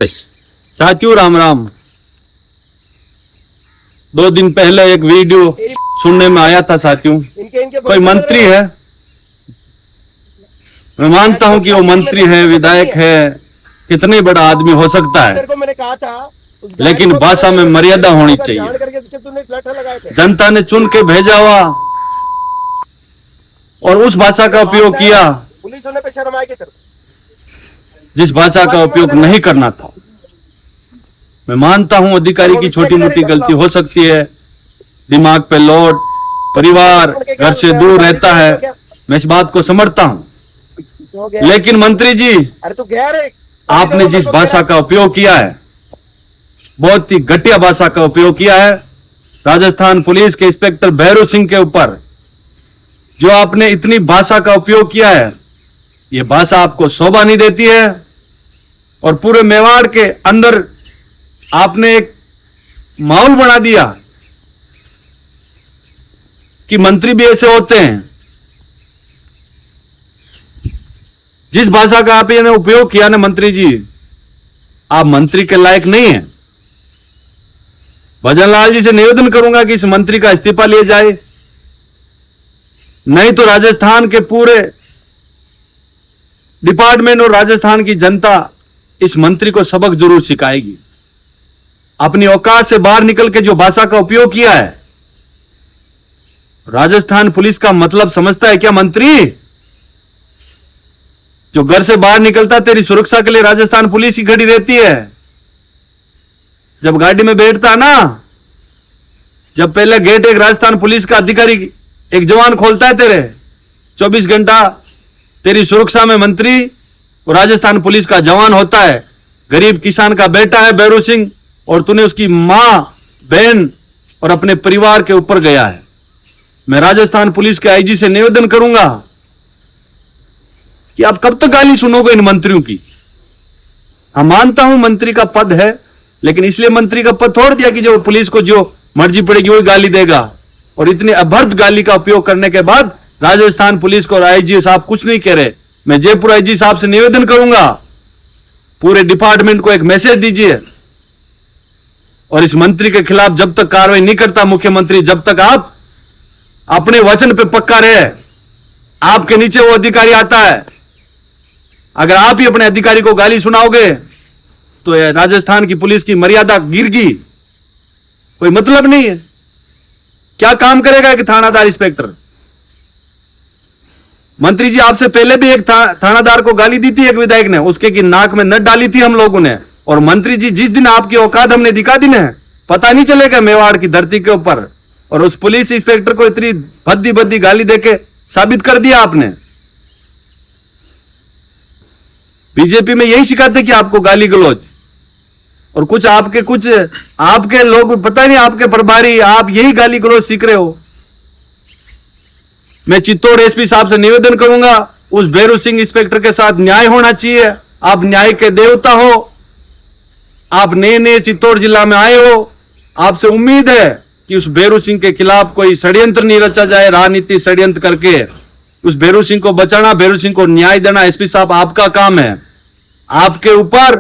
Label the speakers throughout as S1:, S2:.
S1: साथियों राम राम। 2 दिन पहले एक वीडियो सुनने में आया था साथियों, कोई मंत्री है, मैं मानता हूं कि वो मंत्री है, विधायक है, कितने बड़ा आदमी हो सकता है, लेकिन भाषा में मर्यादा होनी चाहिए। जनता ने चुन के भेजा हुआ और उस भाषा का उपयोग किया जिस भाषा का उपयोग नहीं करना था। मैं मानता हूं अधिकारी की छोटी मोटी गलती हो सकती है, दिमाग पे लोड, परिवार घर से दूर रहता है, मैं इस बात को समझता हूं। लेकिन मंत्री जी, आपने जिस भाषा का उपयोग किया है, बहुत ही घटिया भाषा का उपयोग किया है। राजस्थान पुलिस के इंस्पेक्टर भैरू सिंह के ऊपर जो आपने इतनी भाषा का उपयोग किया है, यह भाषा आपको शोभा नहीं देती है। और पूरे मेवाड़ के अंदर आपने एक माहौल बना दिया कि मंत्री भी ऐसे होते हैं। जिस भाषा का आप ने उपयोग किया ना मंत्री जी, आप मंत्री के लायक नहीं हैं। भजनलाल जी से निवेदन करूंगा कि इस मंत्री का इस्तीफा लिया जाए, नहीं तो राजस्थान के पूरे डिपार्टमेंट और राजस्थान की जनता इस मंत्री को सबक जरूर सिखाएगी। अपनी औकात से बाहर निकल के जो भाषा का उपयोग किया है, राजस्थान पुलिस का मतलब समझता है क्या मंत्री? जो घर से बाहर निकलता, तेरी सुरक्षा के लिए राजस्थान पुलिस ही खड़ी रहती है। जब गाड़ी में बैठता ना, जब पहले गेट एक राजस्थान पुलिस का अधिकारी एक जवान खोलता है, तेरे 24 घंटा तेरी सुरक्षा में मंत्री और राजस्थान पुलिस का जवान होता है। गरीब किसान का बेटा है भैरू सिंह, और तूने उसकी मां, बहन और अपने परिवार के ऊपर गया है। मैं राजस्थान पुलिस के आईजी से निवेदन करूंगा कि आप कब तक गाली सुनोगे इन मंत्रियों की। हम मानता हूं मंत्री का पद है, लेकिन इसलिए मंत्री का पद छोड़ दिया कि जो पुलिस को जो मर्जी पड़ेगी वही गाली देगा। और इतनी अभद्र गाली का उपयोग करने के बाद राजस्थान पुलिस को और आईजी साहब कुछ नहीं कह रहे। मैं जयपुर आईजी साहब से निवेदन करूंगा, पूरे डिपार्टमेंट को एक मैसेज दीजिए और इस मंत्री के खिलाफ जब तक कार्रवाई नहीं करता मुख्यमंत्री, जब तक आप अपने वचन पे पक्का रहे, आपके नीचे वो अधिकारी आता है। अगर आप ही अपने अधिकारी को गाली सुनाओगे तो राजस्थान की पुलिस की मर्यादा गिरगी, कोई मतलब नहीं है। क्या काम करेगा कि थानादार इंस्पेक्टर? मंत्री जी, आपसे पहले भी एक थानादार को गाली दी थी एक विधायक ने, उसके की नाक में नट डाली थी हम लोगों ने। और मंत्री जी, जिस दिन आपकी औकात हमने दिखा दी ना, पता नहीं चलेगा मेवाड़ की धरती के ऊपर। और उस पुलिस इंस्पेक्टर को इतनी भद्दी भद्दी गाली देके साबित कर दिया आपने। बीजेपी में यही सिखाते कि आपको गाली गलौज, और कुछ आपके लोग, पता नहीं आपके प्रभारी, आप यही गाली गलौज सीख रहे हो। मैं चित्तौड़ एसपी साहब से निवेदन करूंगा, उस भैरू सिंह इंस्पेक्टर के साथ न्याय होना चाहिए। आप न्याय के देवता हो, आप नए चित्तौड़ जिला में आए हो, आपसे उम्मीद है कि उस भैरू सिंह के खिलाफ कोई षड्यंत्र नहीं रचा जाए, राजनीति षड्यंत्र करके उस भैरू सिंह को बचाना, भैरू सिंह को न्याय देना। एसपी साहब, आपका काम है। आपके ऊपर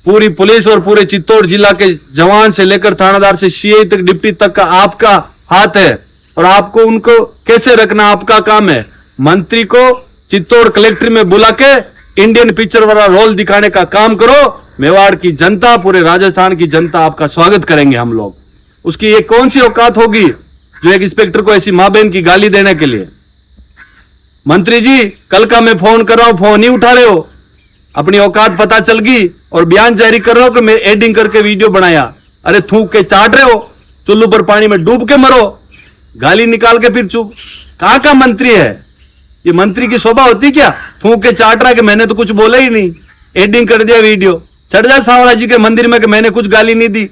S1: पूरी पुलिस और पूरे चित्तौड़ जिला के जवान से लेकर थानादार से सीआई तक, डिप्टी तक का आपका हाथ है, और आपको उनको कैसे रखना आपका काम है। मंत्री को चित्तौड़ कलेक्ट्रेट में बुला के इंडियन पिक्चर वाला रोल दिखाने का काम करो। मेवाड़ की जनता, पूरे राजस्थान की जनता आपका स्वागत करेंगे हम लोग। उसकी ये कौन सी औकात होगी जो एक इंस्पेक्टर को ऐसी मां बहन की गाली देने के लिए? मंत्री जी, कल का मैं फोन कर रहा हूं, फोन नहीं उठा रहे हो। अपनी औकात पता चल गई और बयान जारी कर रहे हो कि मैं एडिंग करके वीडियो बनाया। अरे थूक के चाट रहे हो, चुल्लू पर पानी में डूब के मरो, गाली निकाल के फिर चुप। कहां का मंत्री है ये? मंत्री की शोभा होती क्या? थूक के चाट रहा है कि मैंने तो कुछ बोला ही नहीं, एडिंग कर दिया वीडियो। चढ़ जा सांवरा जी के मंदिर में कि मैंने कुछ गाली नहीं दी।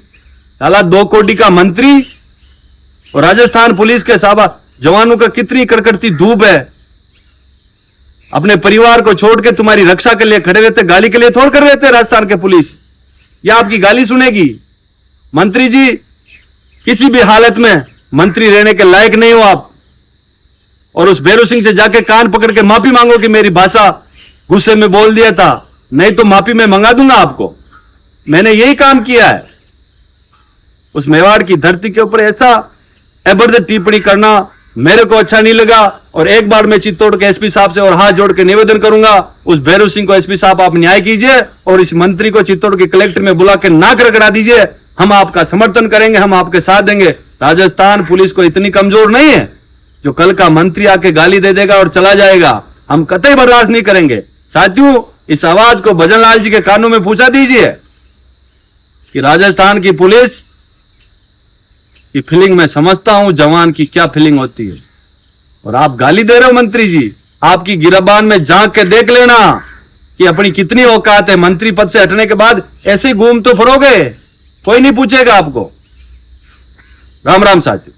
S1: साला 2 कोटी का मंत्री और राजस्थान पुलिस के साहब जवानों का कितनी कड़कड़ती धूप है, अपने परिवार को छोड़ के तुम्हारी रक्षा के लिए खड़े रहते, गाली के लिए थोड़ कर रहते राजस्थान के पुलिस। या आपकी गाली सुनेगी? मंत्री जी, किसी भी हालत में मंत्री रहने के लायक नहीं हो आप। और उस भैरू सिंह से जाके कान पकड़ के माफी मांगो कि मेरी भाषा गुस्से में बोल दिया था, नहीं तो माफी मैं मंगा दूंगा आपको। मैंने यही काम किया है। उस मेवाड़ की धरती के ऊपर ऐसा अभद्र टिप्पणी करना मेरे को अच्छा नहीं लगा। और एक बार मैं चित्तौड़ के एसपी साहब से और हाथ जोड़ के निवेदन करूंगा, उस भैरव सिंह को एसपी साहब आप न्याय कीजिए और इस मंत्री को चित्तौड़ के कलेक्टर में बुला के नाक रगड़ा दीजिए। हम आपका समर्थन करेंगे, हम आपके साथ देंगे। राजस्थान पुलिस को इतनी कमजोर नहीं है जो कल का मंत्री आके गाली दे देगा और चला जाएगा। हम कतई बर्दाश्त नहीं करेंगे। साथियों, इस आवाज को भजनलाल जी के कानों में पूछा दीजिए कि राजस्थान की पुलिस की फीलिंग मैं समझता हूं, जवान की क्या फीलिंग होती है। और आप गाली दे रहे हो मंत्री जी, आपकी गिरबान में झांक के देख लेना कि अपनी कितनी औकात है। मंत्री पद से हटने के बाद ऐसे घूम तो फिरोगे, कोई नहीं पूछेगा आपको। राम राम साथियों।